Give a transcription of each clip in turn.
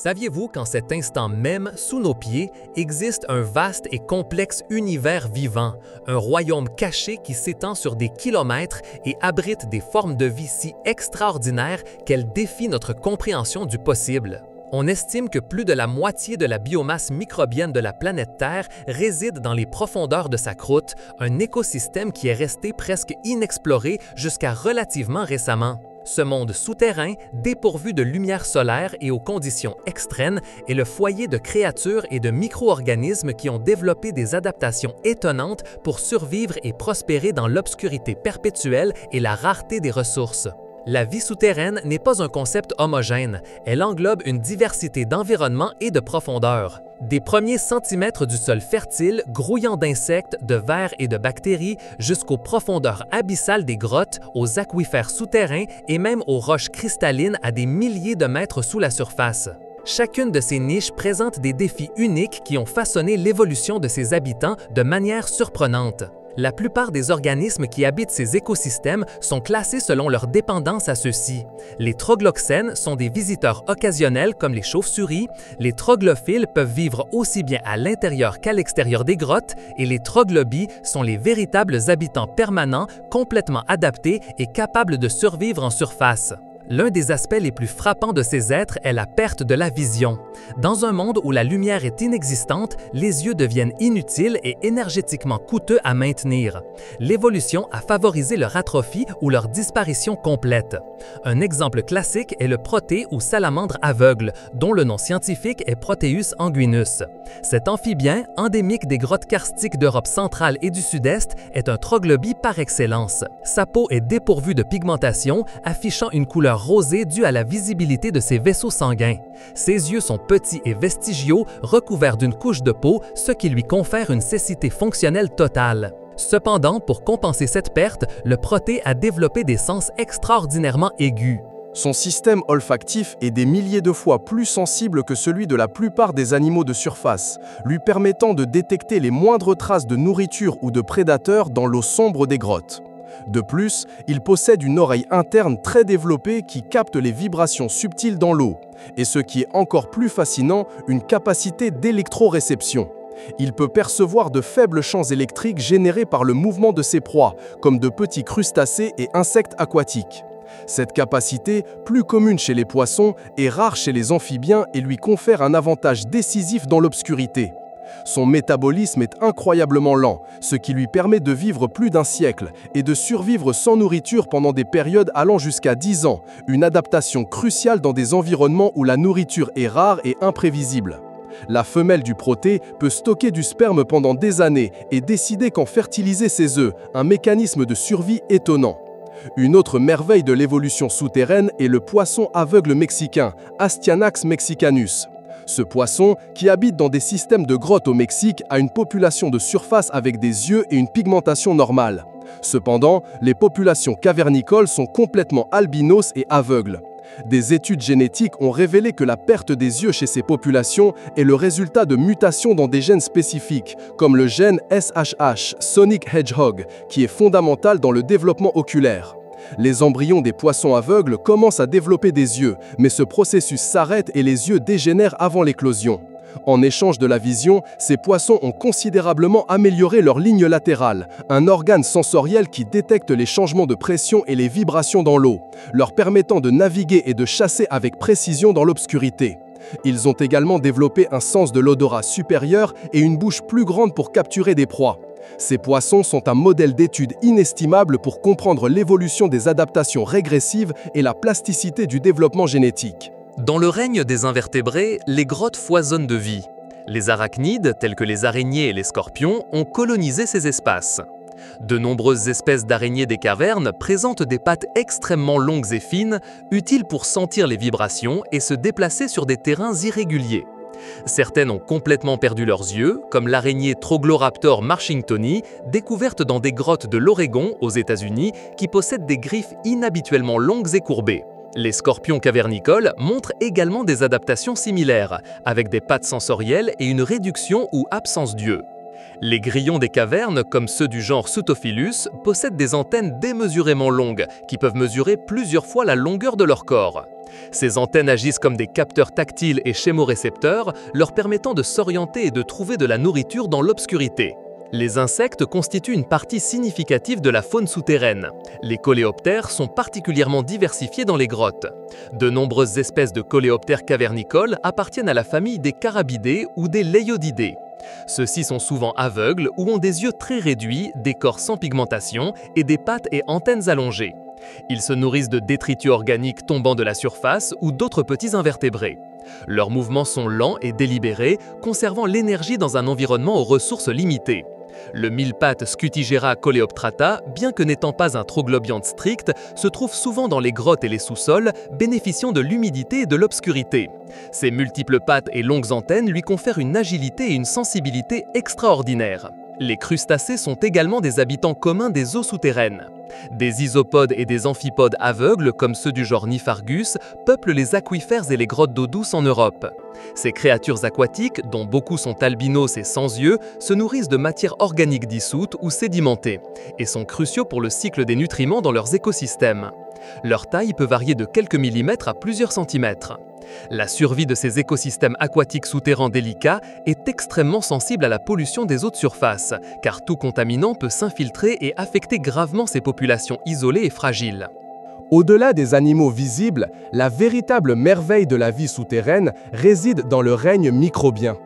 Saviez-vous qu'en cet instant même, sous nos pieds, existe un vaste et complexe univers vivant, un royaume caché qui s'étend sur des kilomètres et abrite des formes de vie si extraordinaires qu'elles défient notre compréhension du possible? On estime que plus de la moitié de la biomasse microbienne de la planète Terre réside dans les profondeurs de sa croûte, un écosystème qui est resté presque inexploré jusqu'à relativement récemment. Ce monde souterrain, dépourvu de lumière solaire et aux conditions extrêmes, est le foyer de créatures et de micro-organismes qui ont développé des adaptations étonnantes pour survivre et prospérer dans l'obscurité perpétuelle et la rareté des ressources. La vie souterraine n'est pas un concept homogène, elle englobe une diversité d'environnements et de profondeurs. Des premiers centimètres du sol fertile, grouillant d'insectes, de vers et de bactéries, jusqu'aux profondeurs abyssales des grottes, aux aquifères souterrains et même aux roches cristallines à des milliers de mètres sous la surface. Chacune de ces niches présente des défis uniques qui ont façonné l'évolution de ses habitants de manière surprenante. La plupart des organismes qui habitent ces écosystèmes sont classés selon leur dépendance à ceux-ci. Les trogloxènes sont des visiteurs occasionnels comme les chauves-souris, les troglophiles peuvent vivre aussi bien à l'intérieur qu'à l'extérieur des grottes, et les troglobies sont les véritables habitants permanents, complètement adaptés et capables de survivre en surface. L'un des aspects les plus frappants de ces êtres est la perte de la vision. Dans un monde où la lumière est inexistante, les yeux deviennent inutiles et énergétiquement coûteux à maintenir. L'évolution a favorisé leur atrophie ou leur disparition complète. Un exemple classique est le protée ou salamandre aveugle, dont le nom scientifique est Proteus anguinus. Cet amphibien, endémique des grottes karstiques d'Europe centrale et du Sud-Est, est un troglobie par excellence. Sa peau est dépourvue de pigmentation, affichant une couleur rosée due à la visibilité de ses vaisseaux sanguins. Ses yeux sont petits et vestigiaux, recouverts d'une couche de peau, ce qui lui confère une cécité fonctionnelle totale. Cependant, pour compenser cette perte, le protée a développé des sens extraordinairement aigus. Son système olfactif est des milliers de fois plus sensible que celui de la plupart des animaux de surface, lui permettant de détecter les moindres traces de nourriture ou de prédateurs dans l'eau sombre des grottes. De plus, il possède une oreille interne très développée qui capte les vibrations subtiles dans l'eau, et ce qui est encore plus fascinant, une capacité d'électroréception. Il peut percevoir de faibles champs électriques générés par le mouvement de ses proies, comme de petits crustacés et insectes aquatiques. Cette capacité, plus commune chez les poissons, est rare chez les amphibiens et lui confère un avantage décisif dans l'obscurité. Son métabolisme est incroyablement lent, ce qui lui permet de vivre plus d'un siècle et de survivre sans nourriture pendant des périodes allant jusqu'à 10 ans, une adaptation cruciale dans des environnements où la nourriture est rare et imprévisible. La femelle du protée peut stocker du sperme pendant des années et décider quand fertiliser ses œufs, un mécanisme de survie étonnant. Une autre merveille de l'évolution souterraine est le poisson aveugle mexicain, Astyanax mexicanus. Ce poisson, qui habite dans des systèmes de grottes au Mexique, a une population de surface avec des yeux et une pigmentation normale. Cependant, les populations cavernicoles sont complètement albinos et aveugles. Des études génétiques ont révélé que la perte des yeux chez ces populations est le résultat de mutations dans des gènes spécifiques, comme le gène SHH, Sonic Hedgehog, qui est fondamental dans le développement oculaire. Les embryons des poissons aveugles commencent à développer des yeux, mais ce processus s'arrête et les yeux dégénèrent avant l'éclosion. En échange de la vision, ces poissons ont considérablement amélioré leur ligne latérale, un organe sensoriel qui détecte les changements de pression et les vibrations dans l'eau, leur permettant de naviguer et de chasser avec précision dans l'obscurité. Ils ont également développé un sens de l'odorat supérieur et une bouche plus grande pour capturer des proies. Ces poissons sont un modèle d'étude inestimable pour comprendre l'évolution des adaptations régressives et la plasticité du développement génétique. Dans le règne des invertébrés, les grottes foisonnent de vie. Les arachnides, tels que les araignées et les scorpions, ont colonisé ces espaces. De nombreuses espèces d'araignées des cavernes présentent des pattes extrêmement longues et fines, utiles pour sentir les vibrations et se déplacer sur des terrains irréguliers. Certaines ont complètement perdu leurs yeux, comme l'araignée Trogloraptor marshingtoni, découverte dans des grottes de l'Oregon, aux États-Unis, qui possède des griffes inhabituellement longues et courbées. Les scorpions cavernicoles montrent également des adaptations similaires, avec des pattes sensorielles et une réduction ou absence d'yeux. Les grillons des cavernes, comme ceux du genre Pseutophilus, possèdent des antennes démesurément longues, qui peuvent mesurer plusieurs fois la longueur de leur corps. Ces antennes agissent comme des capteurs tactiles et chémorécepteurs, leur permettant de s'orienter et de trouver de la nourriture dans l'obscurité. Les insectes constituent une partie significative de la faune souterraine. Les coléoptères sont particulièrement diversifiés dans les grottes. De nombreuses espèces de coléoptères cavernicoles appartiennent à la famille des carabidés ou des léodidés. Ceux-ci sont souvent aveugles ou ont des yeux très réduits, des corps sans pigmentation et des pattes et antennes allongées. Ils se nourrissent de détritus organiques tombant de la surface ou d'autres petits invertébrés. Leurs mouvements sont lents et délibérés, conservant l'énergie dans un environnement aux ressources limitées. Le mille-pattes Scutigera coleoptrata, bien que n'étant pas un troglobiante strict, se trouve souvent dans les grottes et les sous-sols, bénéficiant de l'humidité et de l'obscurité. Ses multiples pattes et longues antennes lui confèrent une agilité et une sensibilité extraordinaires. Les crustacés sont également des habitants communs des eaux souterraines. Des isopodes et des amphipodes aveugles, comme ceux du genre Niphargus, peuplent les aquifères et les grottes d'eau douce en Europe. Ces créatures aquatiques, dont beaucoup sont albinos et sans yeux, se nourrissent de matières organiques dissoutes ou sédimentées, et sont cruciaux pour le cycle des nutriments dans leurs écosystèmes. Leur taille peut varier de quelques millimètres à plusieurs centimètres. La survie de ces écosystèmes aquatiques souterrains délicats est extrêmement sensible à la pollution des eaux de surface, car tout contaminant peut s'infiltrer et affecter gravement ces populations isolées et fragiles. Au-delà des animaux visibles, la véritable merveille de la vie souterraine réside dans le règne microbien.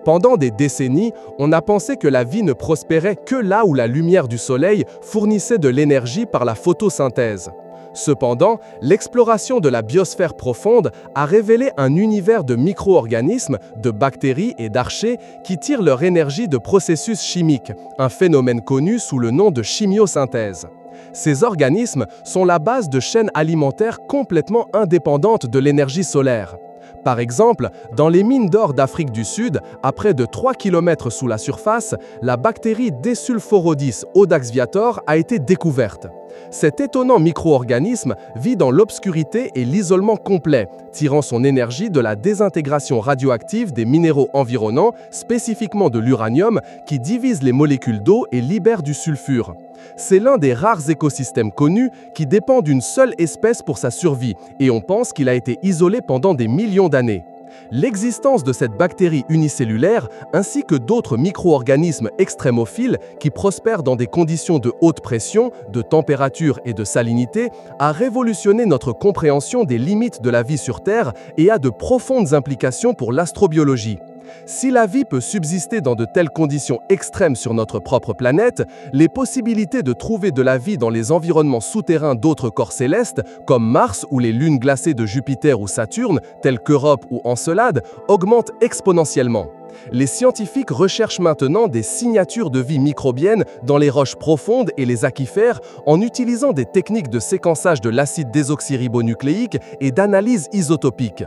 Pendant des décennies, on a pensé que la vie ne prospérait que là où la lumière du soleil fournissait de l'énergie par la photosynthèse. Cependant, l'exploration de la biosphère profonde a révélé un univers de micro-organismes, de bactéries et d'archées qui tirent leur énergie de processus chimiques, un phénomène connu sous le nom de chimiosynthèse. Ces organismes sont la base de chaînes alimentaires complètement indépendantes de l'énergie solaire. Par exemple, dans les mines d'or d'Afrique du Sud, à près de 3 km sous la surface, la bactérie Desulforodis audax-viator a été découverte. Cet étonnant micro-organisme vit dans l'obscurité et l'isolement complet, tirant son énergie de la désintégration radioactive des minéraux environnants, spécifiquement de l'uranium, qui divise les molécules d'eau et libère du sulfure. C'est l'un des rares écosystèmes connus qui dépend d'une seule espèce pour sa survie, et on pense qu'il a été isolé pendant des millions d'années. L'existence de cette bactérie unicellulaire, ainsi que d'autres micro-organismes extrémophiles qui prospèrent dans des conditions de haute pression, de température et de salinité, a révolutionné notre compréhension des limites de la vie sur Terre et a de profondes implications pour l'astrobiologie. Si la vie peut subsister dans de telles conditions extrêmes sur notre propre planète, les possibilités de trouver de la vie dans les environnements souterrains d'autres corps célestes, comme Mars ou les lunes glacées de Jupiter ou Saturne, telles qu'Europe ou Encelade, augmentent exponentiellement. Les scientifiques recherchent maintenant des signatures de vie microbienne dans les roches profondes et les aquifères en utilisant des techniques de séquençage de l'acide désoxyribonucléique et d'analyse isotopique.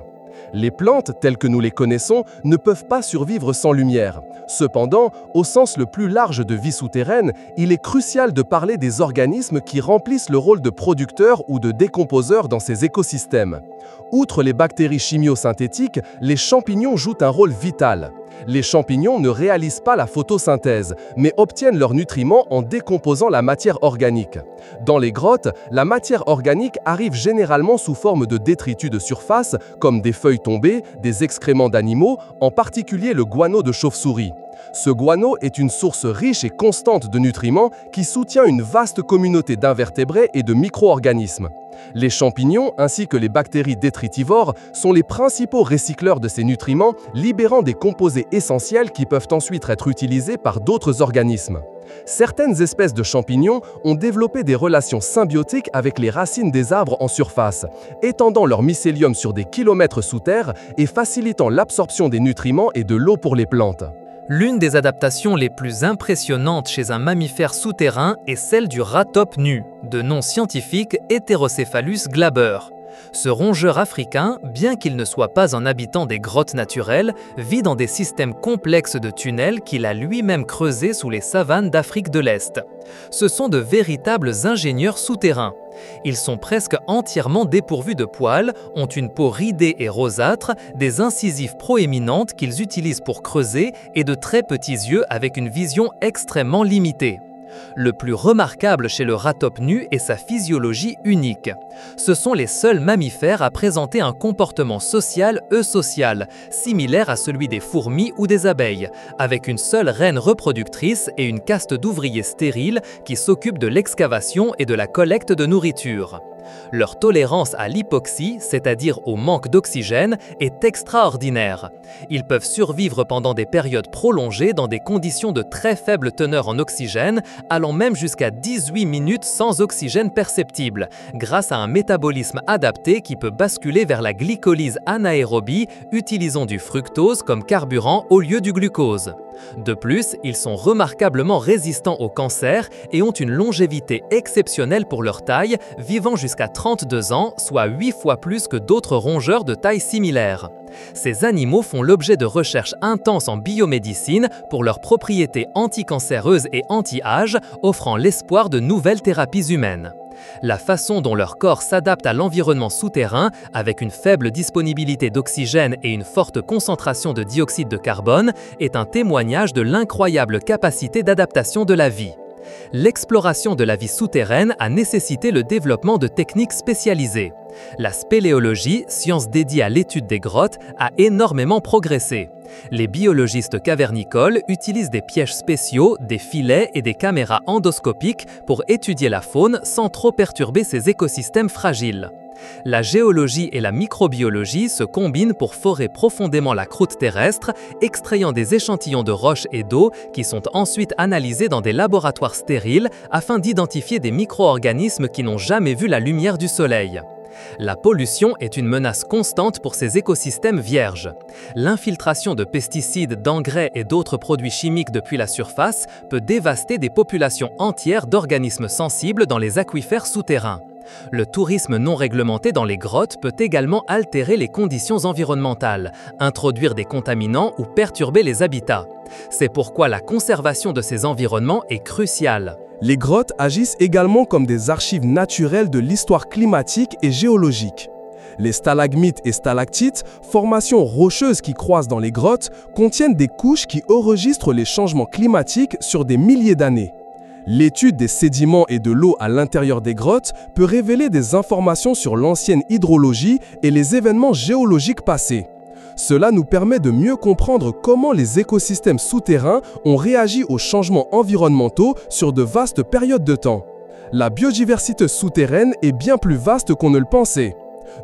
Les plantes, telles que nous les connaissons, ne peuvent pas survivre sans lumière. Cependant, au sens le plus large de vie souterraine, il est crucial de parler des organismes qui remplissent le rôle de producteurs ou de décomposeurs dans ces écosystèmes. Outre les bactéries chimiosynthétiques, les champignons jouent un rôle vital. Les champignons ne réalisent pas la photosynthèse, mais obtiennent leurs nutriments en décomposant la matière organique. Dans les grottes, la matière organique arrive généralement sous forme de détritus de surface, comme des feuilles tombées, des excréments d'animaux, en particulier le guano de chauve-souris. Ce guano est une source riche et constante de nutriments qui soutient une vaste communauté d'invertébrés et de micro-organismes. Les champignons, ainsi que les bactéries détritivores, sont les principaux recycleurs de ces nutriments, libérant des composés essentiels qui peuvent ensuite être utilisés par d'autres organismes. Certaines espèces de champignons ont développé des relations symbiotiques avec les racines des arbres en surface, étendant leur mycélium sur des kilomètres sous terre et facilitant l'absorption des nutriments et de l'eau pour les plantes. L'une des adaptations les plus impressionnantes chez un mammifère souterrain est celle du ratope nu, de nom scientifique Heterocephalus glaber. Ce rongeur africain, bien qu'il ne soit pas un habitant des grottes naturelles, vit dans des systèmes complexes de tunnels qu'il a lui-même creusés sous les savanes d'Afrique de l'Est. Ce sont de véritables ingénieurs souterrains. Ils sont presque entièrement dépourvus de poils, ont une peau ridée et rosâtre, des incisives proéminentes qu'ils utilisent pour creuser et de très petits yeux avec une vision extrêmement limitée. Le plus remarquable chez le rataupe nu est sa physiologie unique. Ce sont les seuls mammifères à présenter un comportement social eusocial, similaire à celui des fourmis ou des abeilles, avec une seule reine reproductrice et une caste d'ouvriers stériles qui s'occupent de l'excavation et de la collecte de nourriture. Leur tolérance à l'hypoxie, c'est-à-dire au manque d'oxygène, est extraordinaire. Ils peuvent survivre pendant des périodes prolongées dans des conditions de très faible teneur en oxygène, allant même jusqu'à 18 minutes sans oxygène perceptible, grâce à un métabolisme adapté qui peut basculer vers la glycolyse anaérobie, utilisant du fructose comme carburant au lieu du glucose. De plus, ils sont remarquablement résistants au cancer et ont une longévité exceptionnelle pour leur taille, vivant jusqu'à 32 ans, soit 8 fois plus que d'autres rongeurs de taille similaire. Ces animaux font l'objet de recherches intenses en biomédecine pour leurs propriétés anticancéreuses et anti-âge, offrant l'espoir de nouvelles thérapies humaines. La façon dont leur corps s'adapte à l'environnement souterrain, avec une faible disponibilité d'oxygène et une forte concentration de dioxyde de carbone, est un témoignage de l'incroyable capacité d'adaptation de la vie. L'exploration de la vie souterraine a nécessité le développement de techniques spécialisées. La spéléologie, science dédiée à l'étude des grottes, a énormément progressé. Les biologistes cavernicoles utilisent des pièges spéciaux, des filets et des caméras endoscopiques pour étudier la faune sans trop perturber ces écosystèmes fragiles. La géologie et la microbiologie se combinent pour forer profondément la croûte terrestre, extrayant des échantillons de roches et d'eau qui sont ensuite analysés dans des laboratoires stériles afin d'identifier des micro-organismes qui n'ont jamais vu la lumière du soleil. La pollution est une menace constante pour ces écosystèmes vierges. L'infiltration de pesticides, d'engrais et d'autres produits chimiques depuis la surface peut dévaster des populations entières d'organismes sensibles dans les aquifères souterrains. Le tourisme non réglementé dans les grottes peut également altérer les conditions environnementales, introduire des contaminants ou perturber les habitats. C'est pourquoi la conservation de ces environnements est cruciale. Les grottes agissent également comme des archives naturelles de l'histoire climatique et géologique. Les stalagmites et stalactites, formations rocheuses qui croisent dans les grottes, contiennent des couches qui enregistrent les changements climatiques sur des milliers d'années. L'étude des sédiments et de l'eau à l'intérieur des grottes peut révéler des informations sur l'ancienne hydrologie et les événements géologiques passés. Cela nous permet de mieux comprendre comment les écosystèmes souterrains ont réagi aux changements environnementaux sur de vastes périodes de temps. La biodiversité souterraine est bien plus vaste qu'on ne le pensait.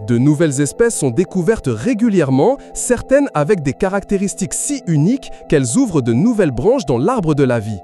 De nouvelles espèces sont découvertes régulièrement, certaines avec des caractéristiques si uniques qu'elles ouvrent de nouvelles branches dans l'arbre de la vie.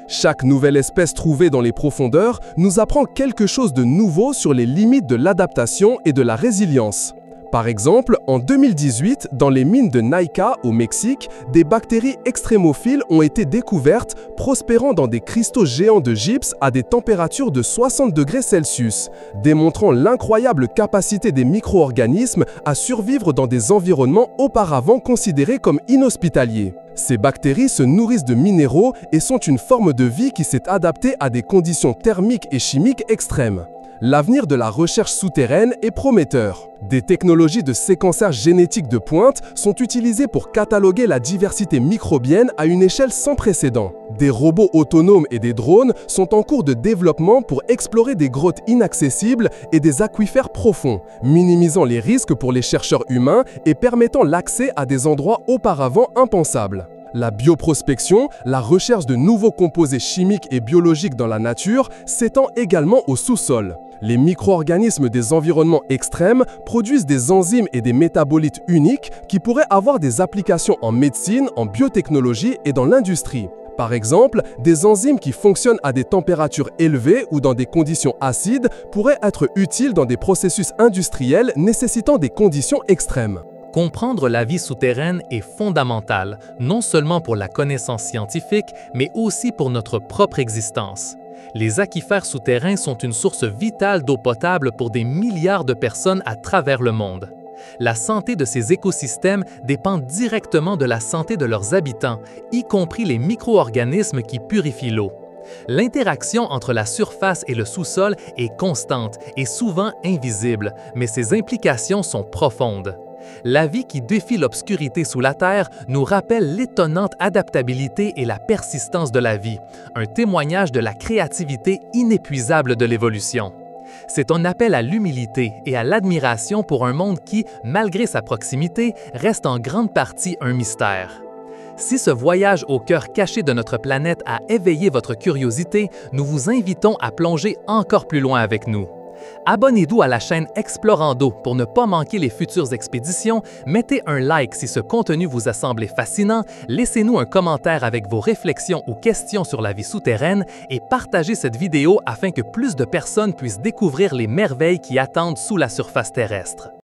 Chaque nouvelle espèce trouvée dans les profondeurs nous apprend quelque chose de nouveau sur les limites de l'adaptation et de la résilience. Par exemple, en 2018, dans les mines de Naica au Mexique, des bactéries extrémophiles ont été découvertes, prospérant dans des cristaux géants de gypse à des températures de 60 degrés Celsius, démontrant l'incroyable capacité des micro-organismes à survivre dans des environnements auparavant considérés comme inhospitaliers. Ces bactéries se nourrissent de minéraux et sont une forme de vie qui s'est adaptée à des conditions thermiques et chimiques extrêmes. L'avenir de la recherche souterraine est prometteur. Des technologies de séquençage génétique de pointe sont utilisées pour cataloguer la diversité microbienne à une échelle sans précédent. Des robots autonomes et des drones sont en cours de développement pour explorer des grottes inaccessibles et des aquifères profonds, minimisant les risques pour les chercheurs humains et permettant l'accès à des endroits auparavant impensables. La bioprospection, la recherche de nouveaux composés chimiques et biologiques dans la nature, s'étend également au sous-sol. Les micro-organismes des environnements extrêmes produisent des enzymes et des métabolites uniques qui pourraient avoir des applications en médecine, en biotechnologie et dans l'industrie. Par exemple, des enzymes qui fonctionnent à des températures élevées ou dans des conditions acides pourraient être utiles dans des processus industriels nécessitant des conditions extrêmes. Comprendre la vie souterraine est fondamental, non seulement pour la connaissance scientifique, mais aussi pour notre propre existence. Les aquifères souterrains sont une source vitale d'eau potable pour des milliards de personnes à travers le monde. La santé de ces écosystèmes dépend directement de la santé de leurs habitants, y compris les micro-organismes qui purifient l'eau. L'interaction entre la surface et le sous-sol est constante et souvent invisible, mais ses implications sont profondes. La vie qui défie l'obscurité sous la Terre nous rappelle l'étonnante adaptabilité et la persistance de la vie, un témoignage de la créativité inépuisable de l'évolution. C'est un appel à l'humilité et à l'admiration pour un monde qui, malgré sa proximité, reste en grande partie un mystère. Si ce voyage au cœur caché de notre planète a éveillé votre curiosité, nous vous invitons à plonger encore plus loin avec nous. Abonnez-vous à la chaîne Explorando pour ne pas manquer les futures expéditions, mettez un like si ce contenu vous a semblé fascinant, laissez-nous un commentaire avec vos réflexions ou questions sur la vie souterraine et partagez cette vidéo afin que plus de personnes puissent découvrir les merveilles qui attendent sous la surface terrestre.